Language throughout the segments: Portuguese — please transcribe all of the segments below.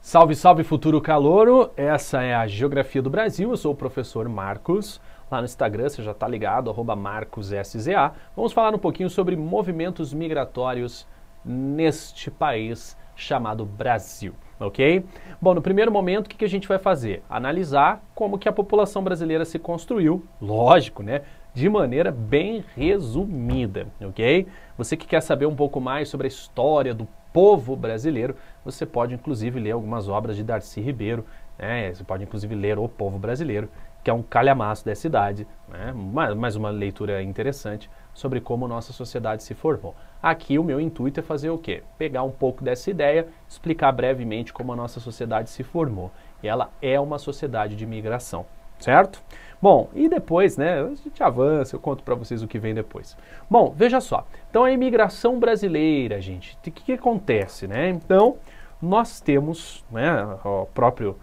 Salve, salve, futuro calouro! Essa é a Geografia do Brasil, eu sou o professor Marcos. Lá no Instagram, você já está ligado, @MarcosSZA. Vamos falar um pouquinho sobre movimentos migratórios neste país chamado Brasil, ok? Bom, no primeiro momento, o que a gente vai fazer? Analisar como que a população brasileira se construiu, lógico, né? De maneira bem resumida, ok? Você que quer saber um pouco mais sobre a história do povo brasileiro, você pode inclusive ler algumas obras de Darcy Ribeiro, né? Você pode inclusive ler O Povo Brasileiro, que é um calhamaço dessa idade, né? Mais uma leitura interessante sobre como nossa sociedade se formou. Aqui o meu intuito é fazer o quê? Pegar um pouco dessa ideia, explicar brevemente como a nossa sociedade se formou. E ela é uma sociedade de migração, certo? Bom, e depois, né, a gente avança, eu conto para vocês o que vem depois. Bom, veja só, então a imigração brasileira, gente, o que acontece, né? Então, nós temos, né, o próprio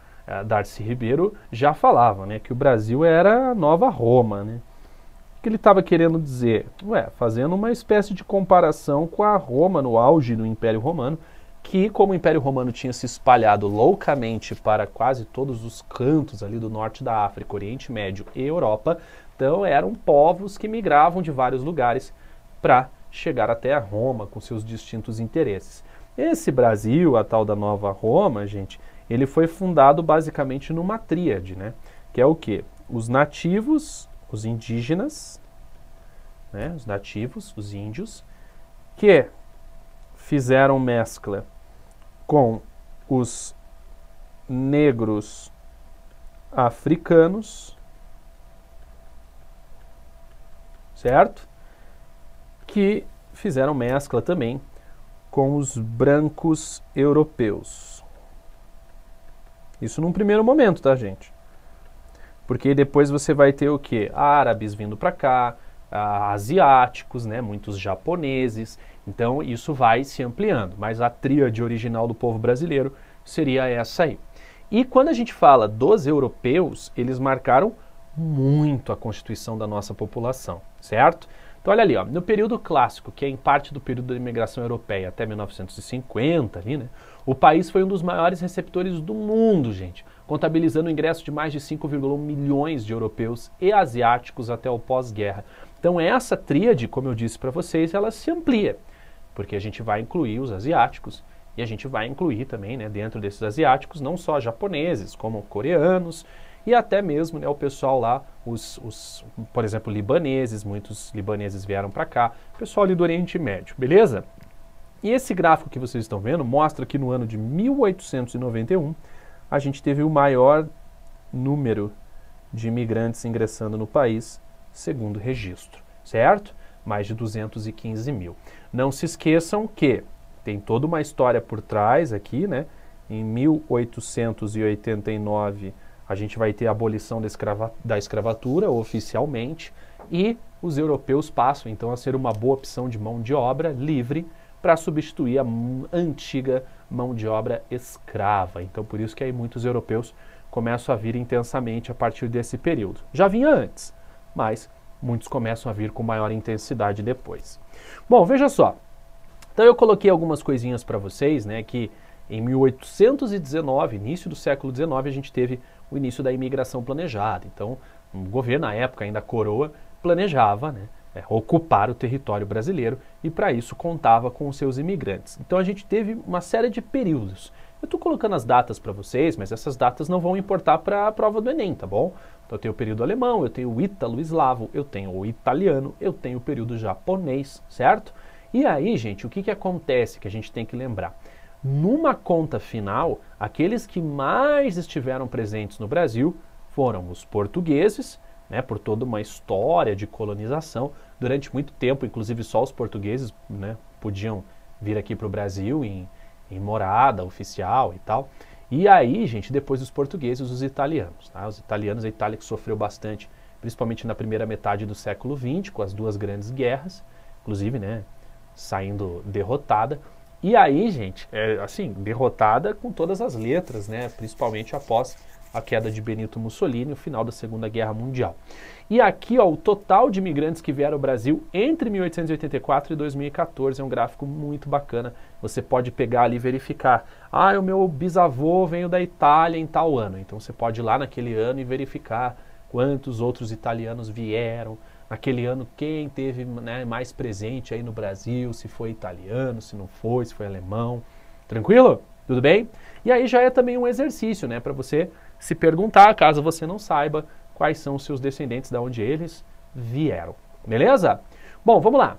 Darcy Ribeiro já falava, né, que o Brasil era a nova Roma, né? O que ele estava querendo dizer? Fazendo uma espécie de comparação com a Roma no auge do Império Romano, que como o Império Romano tinha se espalhado loucamente para quase todos os cantos ali do norte da África, Oriente Médio e Europa, então eram povos que migravam de vários lugares para chegar até a Roma com seus distintos interesses. Esse Brasil, a tal da Nova Roma, gente, ele foi fundado basicamente numa tríade, né? Que é o quê? Os nativos, os indígenas, né? Os nativos, os índios, que fizeram mescla com os negros africanos, certo? Que fizeram mescla também com os brancos europeus. Isso num primeiro momento, tá, gente? Porque depois você vai ter o quê? Árabes vindo para cá, asiáticos, né? Muitos japoneses. Então isso vai se ampliando, mas a tríade original do povo brasileiro seria essa aí. E quando a gente fala dos europeus, eles marcaram muito a constituição da nossa população, certo? Então olha ali, ó, no período clássico, que é em parte do período da imigração europeia até 1950, ali, né, o país foi um dos maiores receptores do mundo, gente, contabilizando o ingresso de mais de 5,1 milhões de europeus e asiáticos até o pós-guerra. Então essa tríade, como eu disse para vocês, ela se amplia, porque a gente vai incluir os asiáticos e a gente vai incluir também, né, dentro desses asiáticos, não só japoneses, como coreanos e até mesmo, né, o pessoal lá, por exemplo, libaneses, muitos libaneses vieram para cá, o pessoal ali do Oriente Médio, beleza? E esse gráfico que vocês estão vendo mostra que no ano de 1891 a gente teve o maior número de imigrantes ingressando no país, segundo o registro, certo? Mais de 215 mil. Não se esqueçam que tem toda uma história por trás aqui, né? Em 1889 a gente vai ter a abolição da escravatura oficialmente e os europeus passam então a ser uma boa opção de mão de obra livre para substituir a antiga mão de obra escrava. Então por isso que aí muitos europeus começam a vir intensamente a partir desse período. Já vinha antes, mas muitos começam a vir com maior intensidade depois. Bom, veja só. Então eu coloquei algumas coisinhas para vocês, né, que em 1819, início do século XIX, a gente teve o início da imigração planejada. Então, o governo, na época, ainda a coroa, planejava, né, ocupar o território brasileiro e para isso contava com os seus imigrantes. Então a gente teve uma série de períodos. Eu estou colocando as datas para vocês, mas essas datas não vão importar para a prova do Enem, tá bom? Então eu tenho o período alemão, eu tenho o ítalo-eslavo, eu tenho o italiano, eu tenho o período japonês, certo? E aí, gente, o que acontece que a gente tem que lembrar? Numa conta final, aqueles que mais estiveram presentes no Brasil foram os portugueses, né, por toda uma história de colonização. Durante muito tempo, inclusive só os portugueses, né, podiam vir aqui para o Brasil em morada oficial e tal. E aí, gente, depois dos portugueses, os italianos. Tá? Os italianos, a Itália que sofreu bastante, principalmente na primeira metade do século XX, com as duas grandes guerras, inclusive, né, saindo derrotada. E aí, gente, assim, derrotada com todas as letras, né, principalmente após a queda de Benito Mussolini, o final da Segunda Guerra Mundial. E aqui, ó, o total de imigrantes que vieram ao Brasil entre 1884 e 2014 é um gráfico muito bacana. Você pode pegar ali e verificar. Ah, o meu bisavô veio da Itália em tal ano. Então você pode ir lá naquele ano e verificar quantos outros italianos vieram. Naquele ano, quem teve, né, mais presente aí no Brasil, se foi italiano, se não foi, se foi alemão. Tranquilo? Tudo bem? E aí já é também um exercício, né, para você se perguntar, caso você não saiba, quais são os seus descendentes, de onde eles vieram. Beleza? Bom, vamos lá.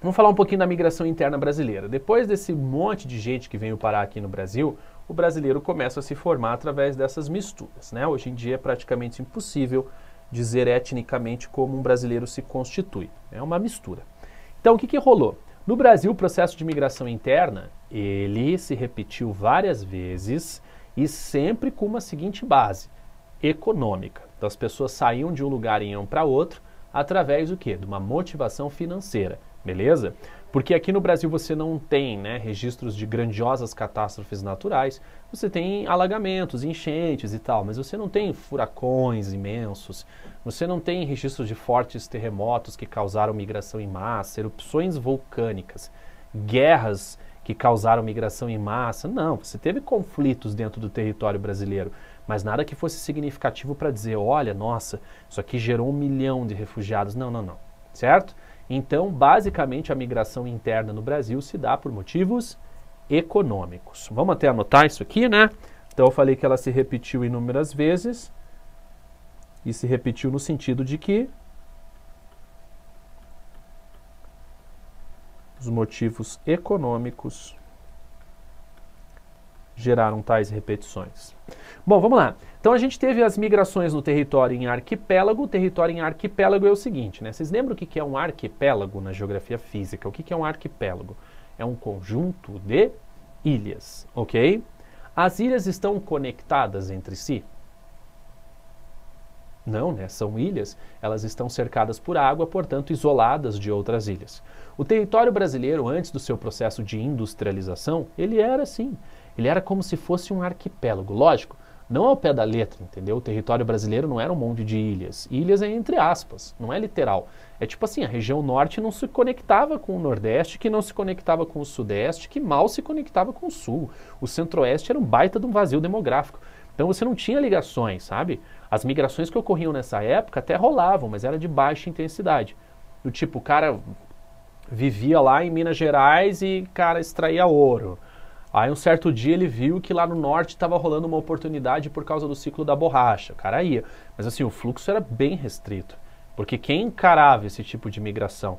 Vamos falar um pouquinho da migração interna brasileira. Depois desse monte de gente que veio parar aqui no Brasil, o brasileiro começa a se formar através dessas misturas, né? Hoje em dia é praticamente impossível dizer etnicamente como um brasileiro se constitui. É uma mistura. Então, o que rolou? No Brasil, o processo de migração interna, ele se repetiu várias vezes e sempre com uma seguinte base, econômica. Então, as pessoas saíam de um lugar e iam para outro através do quê? De uma motivação financeira, beleza? Porque aqui no Brasil você não tem, né, registros de grandiosas catástrofes naturais, você tem alagamentos, enchentes e tal, mas você não tem furacões imensos, você não tem registros de fortes terremotos que causaram migração em massa, erupções vulcânicas, guerras que causaram migração em massa. Não, você teve conflitos dentro do território brasileiro, mas nada que fosse significativo para dizer, olha, nossa, isso aqui gerou 1 milhão de refugiados. Não, não, não, certo? Então, basicamente, a migração interna no Brasil se dá por motivos econômicos. Vamos até anotar isso aqui, né? Então, eu falei que ela se repetiu inúmeras vezes e se repetiu no sentido de que os motivos econômicos geraram tais repetições. Bom, vamos lá. Então a gente teve as migrações no território em arquipélago. O território em arquipélago é o seguinte, né? Vocês lembram o que é um arquipélago na geografia física? O que é um arquipélago? É um conjunto de ilhas, ok? As ilhas estão conectadas entre si? Não, né? São ilhas, elas estão cercadas por água, portanto isoladas de outras ilhas. O território brasileiro, antes do seu processo de industrialização, ele era assim. Ele era como se fosse um arquipélago. Lógico, não ao pé da letra, entendeu? O território brasileiro não era um monte de ilhas. Ilhas é entre aspas, não é literal. É tipo assim, a região norte não se conectava com o nordeste, que não se conectava com o sudeste, que mal se conectava com o sul. O centro-oeste era um baita de um vazio demográfico. Então você não tinha ligações, sabe? As migrações que ocorriam nessa época até rolavam, mas era de baixa intensidade. Do tipo, o cara vivia lá em Minas Gerais e, cara, extraía ouro. Aí um certo dia ele viu que lá no norte estava rolando uma oportunidade por causa do ciclo da borracha. O cara ia. Mas assim, o fluxo era bem restrito. Porque quem encarava esse tipo de migração?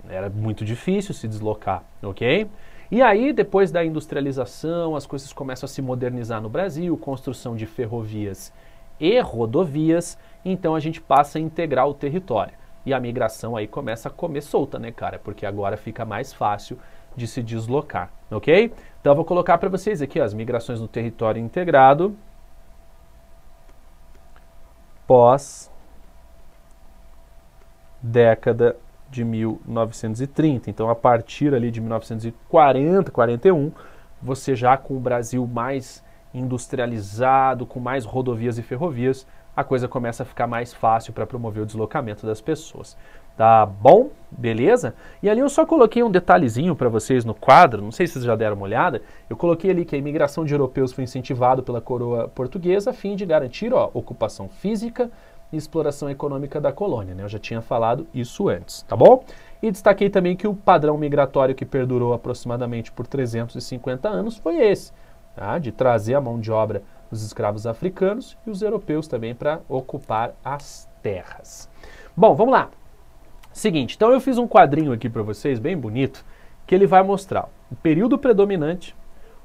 Era muito difícil se deslocar, ok? E aí, depois da industrialização, as coisas começam a se modernizar no Brasil, construção de ferrovias e rodovias, então a gente passa a integrar o território. E a migração aí começa a comer solta, né, cara? Porque agora fica mais fácil de se deslocar, ok? Então eu vou colocar para vocês aqui ó, as migrações no território integrado pós década de 1930. Então a partir ali de 1940, 41, você já com o Brasil mais industrializado, com mais rodovias e ferrovias, a coisa começa a ficar mais fácil para promover o deslocamento das pessoas. Tá bom? Beleza? E ali eu só coloquei um detalhezinho para vocês no quadro, não sei se vocês já deram uma olhada, eu coloquei ali que a imigração de europeus foi incentivada pela coroa portuguesa a fim de garantir ó, ocupação física e exploração econômica da colônia, né? Eu já tinha falado isso antes, tá bom? E destaquei também que o padrão migratório que perdurou aproximadamente por 350 anos foi esse, tá? De trazer a mão de obra dos escravos africanos e os europeus também para ocupar as terras. Bom, vamos lá. Seguinte, então eu fiz um quadrinho aqui para vocês, bem bonito, que ele vai mostrar o período predominante,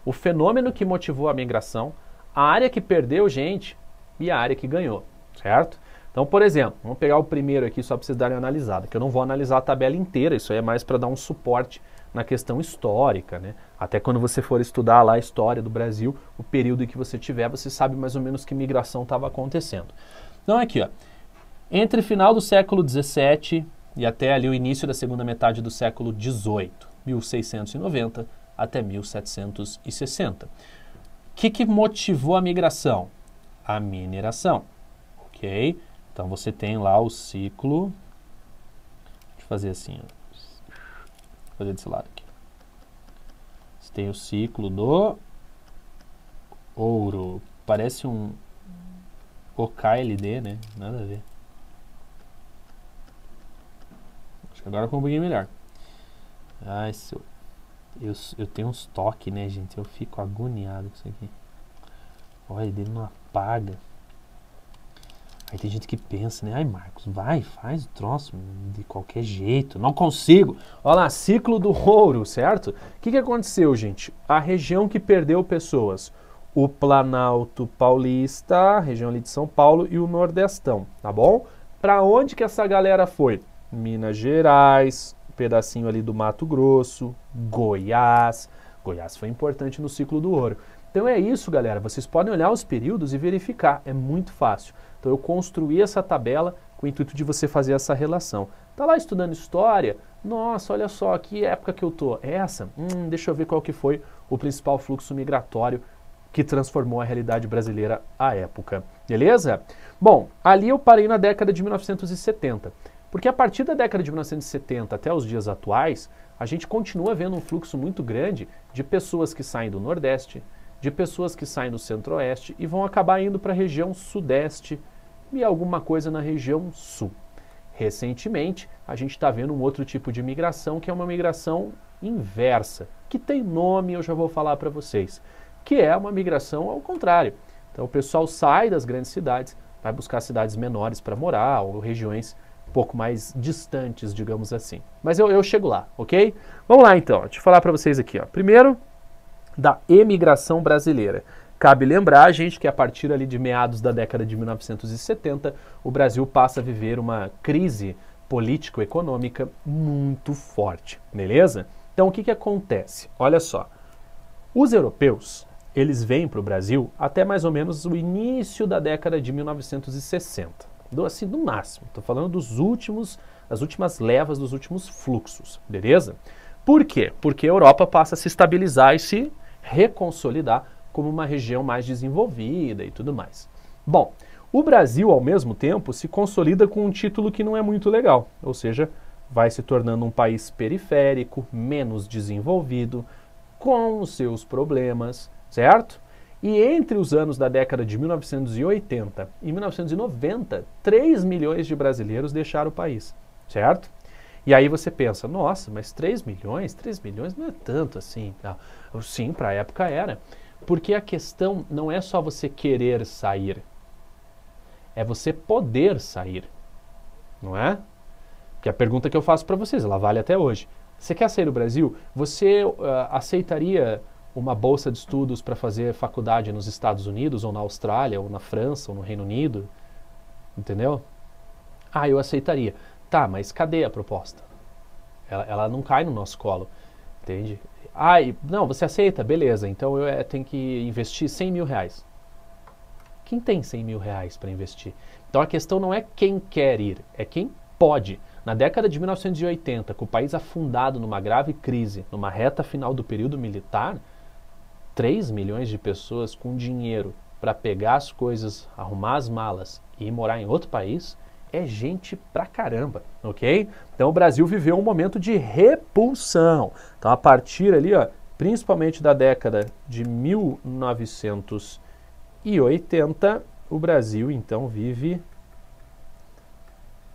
o fenômeno que motivou a migração, a área que perdeu gente e a área que ganhou, certo? Então, por exemplo, vamos pegar o primeiro aqui só para vocês darem uma analisada, que eu não vou analisar a tabela inteira, isso aí é mais para dar um suporte na questão histórica, né? Até quando você for estudar lá a história do Brasil, o período em que você tiver, você sabe mais ou menos que migração estava acontecendo. Então aqui, ó, entre final do século XVII e até ali o início da segunda metade do século XVIII, 1690 até 1760. O que motivou a migração? a mineração, ok? Então você tem lá o ciclo, deixa eu fazer assim, ó. Vou fazer desse lado aqui. Você tem o ciclo do ouro, parece um OKLD, né? Nada a ver. Acho que agora ficou um pouquinho melhor. Ai, eu tenho uns toques, né, gente? Eu fico agoniado com isso aqui. Olha, ele não apaga. Aí tem gente que pensa, né? Ai, Marcos, faz o troço de qualquer jeito. Não consigo. Olha lá, ciclo do ouro, certo? O que aconteceu, gente? A região que perdeu pessoas. O Planalto Paulista, a região ali de São Paulo e o Nordestão, tá bom? Pra onde que essa galera foi? Minas Gerais, pedacinho ali do Mato Grosso, Goiás. Goiás foi importante no ciclo do ouro. Então é isso, galera. Vocês podem olhar os períodos e verificar. É muito fácil. Então eu construí essa tabela com o intuito de você fazer essa relação. Tá lá estudando história? Nossa, olha só, que época que eu tô. Essa? Deixa eu ver qual que foi o principal fluxo migratório que transformou a realidade brasileira à época. Beleza? Bom, ali eu parei na década de 1970. Porque a partir da década de 1970 até os dias atuais, a gente continua vendo um fluxo muito grande de pessoas que saem do Nordeste, de pessoas que saem do Centro-Oeste e vão acabar indo para a região Sudeste e alguma coisa na região Sul. Recentemente, a gente está vendo um outro tipo de migração, que é uma migração inversa, que tem nome, eu já vou falar para vocês, que é uma migração ao contrário. Então o pessoal sai das grandes cidades, vai buscar cidades menores para morar ou regiões um pouco mais distantes, digamos assim. Mas eu chego lá, ok? Vamos lá então, deixa eu falar para vocês aqui. Ó. Primeiro, da emigração brasileira. Cabe lembrar, gente, que a partir ali de meados da década de 1970, o Brasil passa a viver uma crise político-econômica muito forte, beleza? Então o que acontece? Olha só, os europeus, eles vêm para o Brasil até mais ou menos o início da década de 1960. Assim, no máximo. Estou falando das últimas levas, dos últimos fluxos, beleza? Por quê? Porque a Europa passa a se estabilizar e se reconsolidar como uma região mais desenvolvida e tudo mais. Bom, o Brasil, ao mesmo tempo, se consolida com um título que não é muito legal, ou seja, vai se tornando um país periférico, menos desenvolvido, com os seus problemas, certo? E entre os anos da década de 1980 e 1990, 3 milhões de brasileiros deixaram o país, certo? E aí você pensa, nossa, mas 3 milhões não é tanto assim. Sim, para a época era. Porque a questão não é só você querer sair, é você poder sair, não é? Que é a pergunta que eu faço para vocês, ela vale até hoje. Você quer sair do Brasil? Você aceitaria uma bolsa de estudos para fazer faculdade nos Estados Unidos, ou na Austrália, ou na França, ou no Reino Unido? Entendeu? Eu aceitaria. Tá, mas cadê a proposta? Ela não cai no nosso colo, entende? Não, você aceita? Beleza, então eu tenho que investir 100 mil reais. Quem tem 100 mil reais para investir? Então a questão não é quem quer ir, é quem pode. Na década de 1980, com o país afundado numa grave crise, numa reta final do período militar, 3 milhões de pessoas com dinheiro para pegar as coisas, arrumar as malas e ir morar em outro país, é gente pra caramba, ok? Então o Brasil viveu um momento de repulsão. Então a partir ali, ó, principalmente da década de 1980, o Brasil então vive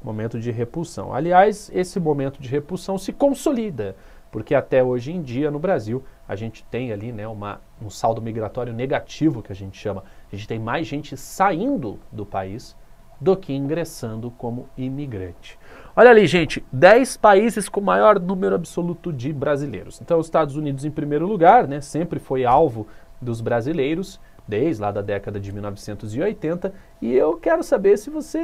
um momento de repulsão. Aliás, esse momento de repulsão se consolida, porque até hoje em dia no Brasil a gente tem ali, né, um saldo migratório negativo, que a gente chama. A gente tem mais gente saindo do país do que ingressando como imigrante. Olha ali, gente, 10 países com maior número absoluto de brasileiros. Então, os Estados Unidos em primeiro lugar, né, sempre foi alvo dos brasileiros, desde lá da década de 1980, e eu quero saber se você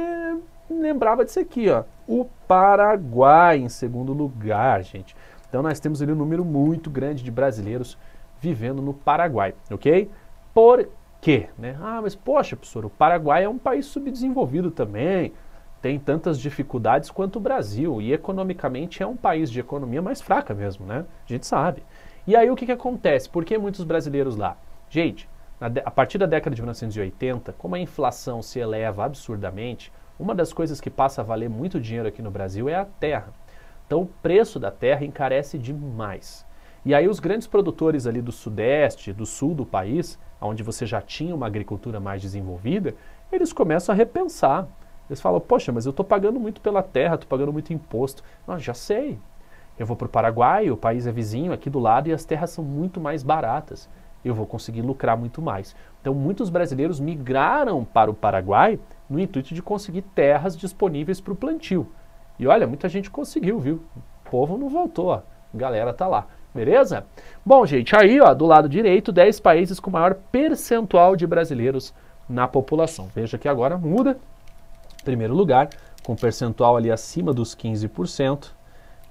lembrava disso aqui, ó, o Paraguai em segundo lugar, gente. Então, nós temos ali um número muito grande de brasileiros vivendo no Paraguai, ok? Por quê? Né? Mas poxa, professor, o Paraguai é um país subdesenvolvido também, tem tantas dificuldades quanto o Brasil, e economicamente é um país de economia mais fraca mesmo, né? A gente sabe. E aí o que acontece? Por que muitos brasileiros lá? Gente, a partir da década de 1980, como a inflação se eleva absurdamente, uma das coisas que passa a valer muito dinheiro aqui no Brasil é a terra. Então o preço da terra encarece demais. E aí os grandes produtores ali do sudeste, do sul do país, onde você já tinha uma agricultura mais desenvolvida, eles começam a repensar. Eles falam, poxa, mas eu estou pagando muito pela terra, estou pagando muito imposto. Não, já sei. Eu vou para o Paraguai, o país é vizinho aqui do lado e as terras são muito mais baratas. Eu vou conseguir lucrar muito mais. Então muitos brasileiros migraram para o Paraguai no intuito de conseguir terras disponíveis para o plantio. E olha, muita gente conseguiu, viu? O povo não voltou, ó. A galera tá lá. Beleza? Bom, gente, aí ó, do lado direito, 10 países com maior percentual de brasileiros na população. Veja que agora muda. Primeiro lugar, com percentual ali acima dos 15%,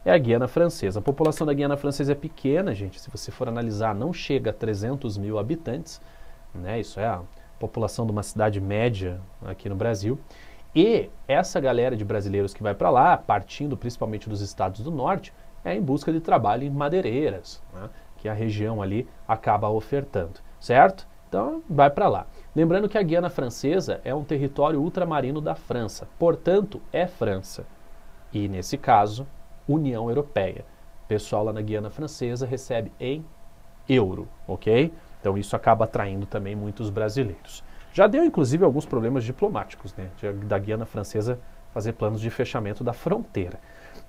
é a Guiana Francesa. A população da Guiana Francesa é pequena, gente. Se você for analisar, não chega a 300 mil habitantes. Né? Isso é a população de uma cidade média aqui no Brasil. E essa galera de brasileiros que vai para lá, partindo principalmente dos estados do norte, é em busca de trabalho em madeireiras, né, que a região ali acaba ofertando, certo? Então, vai para lá. Lembrando que a Guiana Francesa é um território ultramarino da França, portanto, é França. E, nesse caso, União Europeia. O pessoal lá na Guiana Francesa recebe em euro, ok? Então, isso acaba atraindo também muitos brasileiros. Já deu, inclusive, alguns problemas diplomáticos, né, da Guiana Francesa fazer planos de fechamento da fronteira.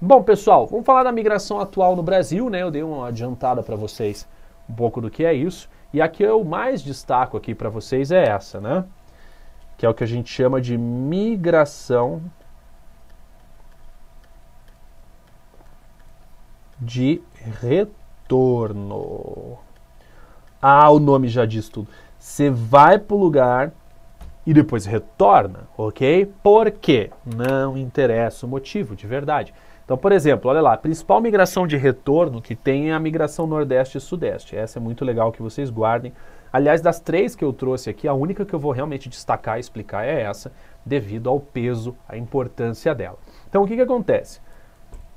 Bom, pessoal, vamos falar da migração atual no Brasil, né? Eu dei uma adiantada para vocês um pouco do que é isso. E a que eu mais destaco aqui para vocês é essa, né? Que é o que a gente chama de migração de retorno. Ah, o nome já diz tudo. Você vai para o lugar e depois retorna, ok? Por quê? Não interessa o motivo, de verdade. Então, por exemplo, olha lá, a principal migração de retorno que tem é a migração Nordeste e Sudeste. Essa é muito legal que vocês guardem. Aliás, das 3 que eu trouxe aqui, a única que eu vou realmente destacar e explicar é essa, devido ao peso, à importância dela. Então, o que acontece?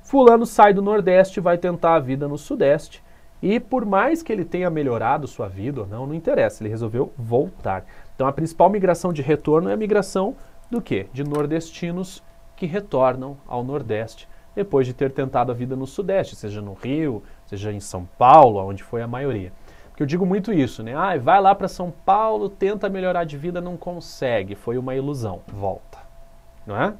Fulano sai do Nordeste e vai tentar a vida no Sudeste, e por mais que ele tenha melhorado sua vida ou não, não interessa, ele resolveu voltar. Então, a principal migração de retorno é a migração do quê? De nordestinos que retornam ao Nordeste, depois de ter tentado a vida no Sudeste, seja no Rio, seja em São Paulo, onde foi a maioria. Porque eu digo muito isso, né? Ah, vai lá para São Paulo, tenta melhorar de vida, não consegue, foi uma ilusão, volta, não é?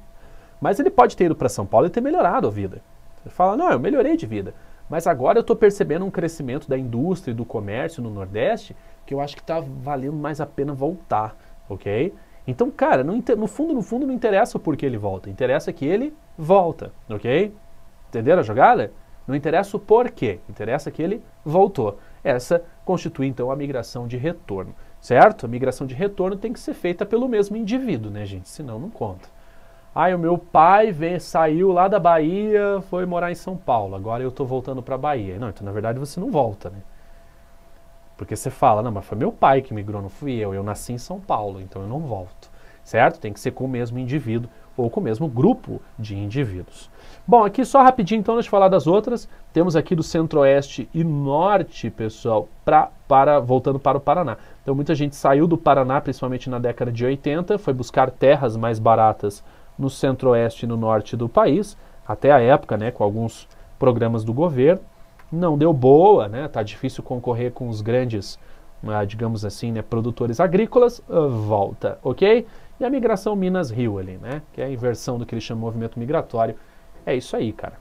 Mas ele pode ter ido para São Paulo e ter melhorado a vida. Você fala, não, eu melhorei de vida, mas agora eu estou percebendo um crescimento da indústria e do comércio no Nordeste que eu acho que está valendo mais a pena voltar, ok? Então, cara, no fundo não interessa o porquê ele volta, interessa que ele volta, ok? Entenderam a jogada? Não interessa o porquê, interessa que ele voltou. Essa constitui, então, a migração de retorno, certo? A migração de retorno tem que ser feita pelo mesmo indivíduo, né, gente? Senão não conta. Ah, o meu pai saiu lá da Bahia, foi morar em São Paulo, agora eu estou voltando para a Bahia. Não, então, na verdade, você não volta, né? Porque você fala, não, mas foi meu pai que migrou, não fui eu nasci em São Paulo, então eu não volto, certo? Tem que ser com o mesmo indivíduo ou com o mesmo grupo de indivíduos. Bom, aqui só rapidinho, então, deixa eu falar das outras. Temos aqui do Centro-Oeste e Norte, pessoal, voltando para o Paraná. Então, muita gente saiu do Paraná, principalmente na década de 80, foi buscar terras mais baratas no Centro-Oeste e no Norte do país, até a época, né, com alguns programas do governo. Não deu boa, né? Tá difícil concorrer com os grandes, digamos assim, né, produtores agrícolas, volta, ok? E a migração Minas-Rio ali, né? Que é a inversão do que eles chamam de movimento migratório. É isso aí, cara.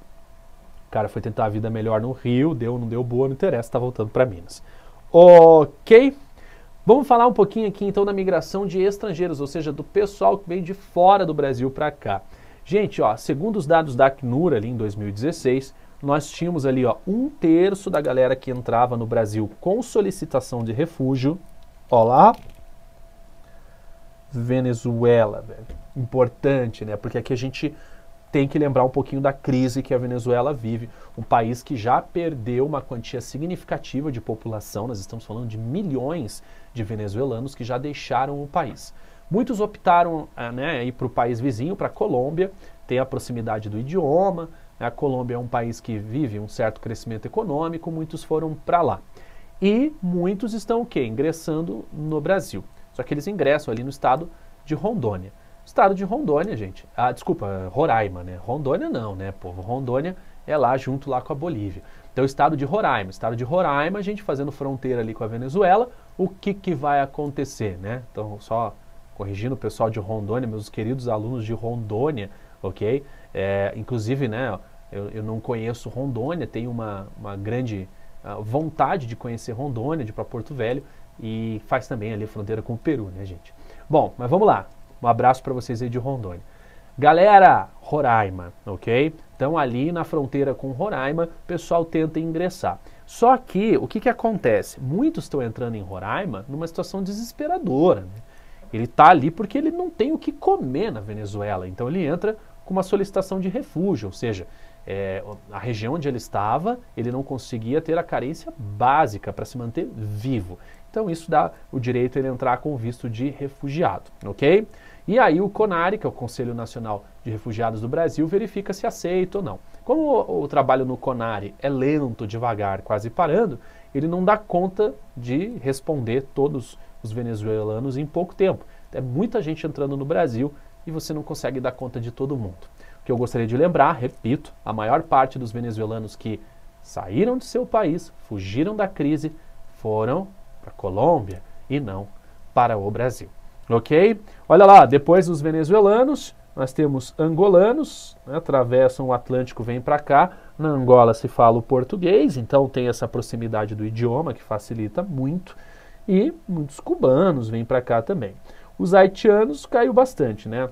O cara foi tentar a vida melhor no Rio, não deu boa, não interessa, tá voltando para Minas. Ok? Vamos falar um pouquinho aqui então da migração de estrangeiros, ou seja, do pessoal que vem de fora do Brasil para cá. Gente, ó, segundo os dados da Acnur ali em 2016, nós tínhamos ali, ó, 1/3 da galera que entrava no Brasil com solicitação de refúgio. Ó lá, Venezuela, velho. Importante, né? Porque aqui a gente tem que lembrar um pouquinho da crise que a Venezuela vive, um país que já perdeu uma quantia significativa de população, nós estamos falando de milhões de venezuelanos que já deixaram o país. Muitos optaram, né, ir para o país vizinho, para a Colômbia, tem a proximidade do idioma, a Colômbia é um país que vive um certo crescimento econômico, muitos foram para lá. e muitos estão o quê? Ingressando no Brasil. Só que eles ingressam ali no estado de Rondônia. Estado de Rondônia, gente. Ah, desculpa, Roraima, né? Rondônia não, né, povo? Rondônia é lá junto lá com a Bolívia. Então, o estado de Roraima. Estado de Roraima, a gente fazendo fronteira ali com a Venezuela, o que vai acontecer, né? Então, só corrigindo o pessoal de Rondônia, meus queridos alunos de Rondônia, ok? Inclusive, né, eu não conheço Rondônia, tenho uma grande vontade de conhecer Rondônia, de ir para Porto Velho, e faz também ali a fronteira com o Peru, né, gente? Bom, mas vamos lá. Um abraço para vocês aí de Rondônia. Galera, Roraima, ok? Então ali na fronteira com Roraima, o pessoal tenta ingressar. Só que, o que acontece? Muitos estão entrando em Roraima numa situação desesperadora, né? Ele está ali porque ele não tem o que comer na Venezuela, então ele entra com uma solicitação de refúgio, ou seja, a região onde ele estava, ele não conseguia ter a carência básica para se manter vivo. Então isso dá o direito a ele entrar com visto de refugiado, ok? E aí o CONARE, que é o Conselho Nacional de Refugiados do Brasil, verifica se aceita ou não. Como o trabalho no CONARE é lento, devagar, quase parando, ele não dá conta de responder todos os venezuelanos em pouco tempo. É muita gente entrando no Brasil e você não consegue dar conta de todo mundo. O que eu gostaria de lembrar, repito, a maior parte dos venezuelanos que saíram de seu país, fugiram da crise, foram para a Colômbia e não para o Brasil. Ok? Olha lá, depois dos venezuelanos, nós temos angolanos, né, atravessam o Atlântico, vêm para cá. Na Angola se fala o português, então tem essa proximidade do idioma que facilita muito. E muitos cubanos vêm para cá também. Os haitianos caiu bastante, né?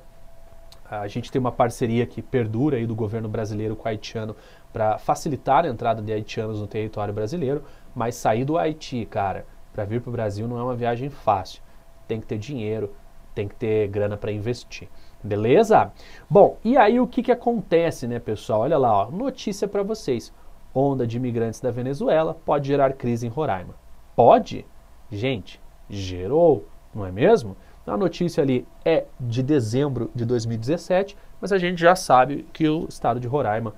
A gente tem uma parceria que perdura aí do governo brasileiro com o haitiano para facilitar a entrada de haitianos no território brasileiro, mas sair do Haiti, cara, para vir para o Brasil não é uma viagem fácil. Tem que ter dinheiro, tem que ter grana para investir. Beleza? Bom, e aí o que acontece, né, pessoal? Olha lá, ó, notícia para vocês. Onda de imigrantes da Venezuela pode gerar crise em Roraima. Pode? Gente, gerou, não é mesmo? A notícia ali é de dezembro de 2017, mas a gente já sabe que o estado de Roraima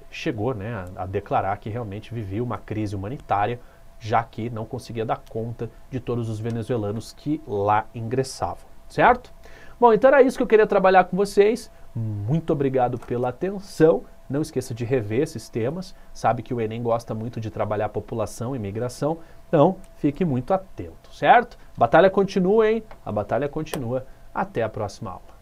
chegou, né, a declarar que realmente vivia uma crise humanitária, já que não conseguia dar conta de todos os venezuelanos que lá ingressavam, certo? Bom, então era isso que eu queria trabalhar com vocês. Muito obrigado pela atenção. Não esqueça de rever esses temas. Sabe que o Enem gosta muito de trabalhar população e imigração. Então, fique muito atento, certo? A batalha continua, hein? A batalha continua. Até a próxima aula.